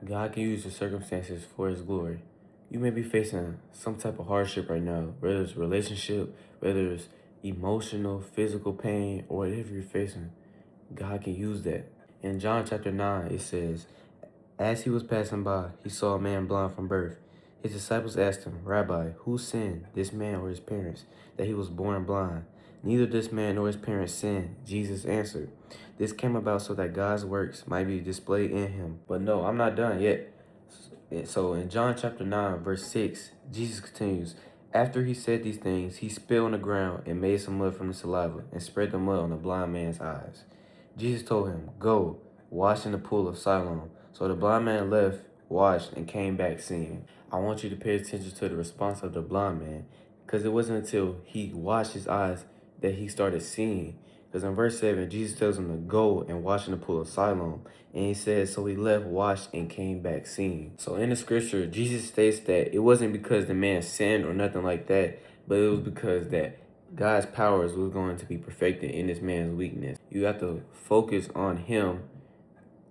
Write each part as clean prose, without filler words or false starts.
God can use your circumstances for his glory. You may be facing some type of hardship right now, whether it's relationship, whether it's emotional, physical pain, or whatever you're facing. God can use that. In John chapter 9, it says, as he was passing by, he saw a man blind from birth. His disciples asked him, Rabbi, who sinned, this man or his parents, that he was born blind? Neither this man nor his parents sinned. Jesus answered, this came about so that God's works might be displayed in him. But no, I'm not done yet. So in John chapter 9, verse 6, Jesus continues, after he said these things, he spit on the ground and made some mud from the saliva and spread the mud on the blind man's eyes. Jesus told him, go, wash in the pool of Siloam. So the blind man left, washed, and came back seeing. I want you to pay attention to the response of the blind man, because it wasn't until he washed his eyes that he started seeing. Because in verse 7, Jesus tells him to go and wash in the pool of Siloam. And he says, so he left, washed, and came back seeing. So in the scripture, Jesus states that it wasn't because the man sinned or nothing like that, but it was because that God's powers was going to be perfected in this man's weakness. You have to focus on him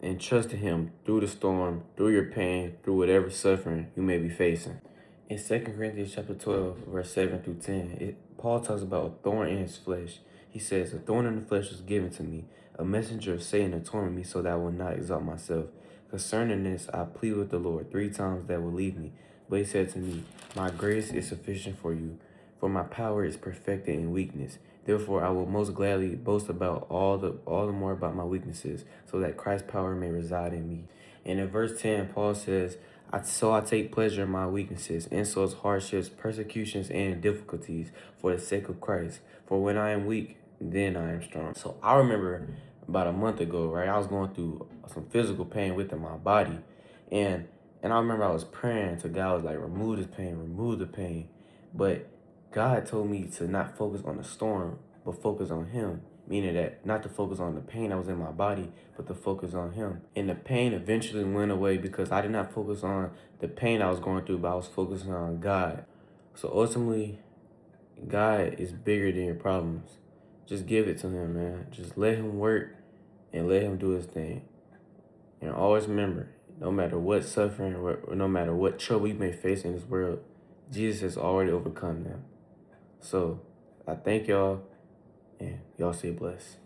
and trust in him through the storm, through your pain, through whatever suffering you may be facing. In 2 Corinthians chapter 12, verse 7 through 10, Paul talks about a thorn in his flesh. He says, a thorn in the flesh was given to me, a messenger of Satan to torment me so that I will not exalt myself. Concerning this, I plead with the Lord 3 times that will leave me. But he said to me, my grace is sufficient for you, for my power is perfected in weakness. Therefore, I will most gladly boast about all the more about my weaknesses, so that Christ's power may reside in me. And in verse 10, Paul says, so I take pleasure in my weaknesses, insults, hardships, persecutions, and difficulties for the sake of Christ. For when I am weak, then I am strong. So I remember about a month ago, right, I was going through some physical pain within my body. And I remember I was praying to God, I was like, remove this pain, remove the pain. But God told me to not focus on the storm, but focus on him. Meaning that not to focus on the pain that was in my body, but to focus on him. And the pain eventually went away because I did not focus on the pain I was going through, but I was focusing on God. So ultimately, God is bigger than your problems. Just give it to him, man. Just let him work and let him do his thing. And always remember, no matter what suffering or no matter what trouble you may face in this world, Jesus has already overcome them. So I thank y'all, and y'all stay blessed.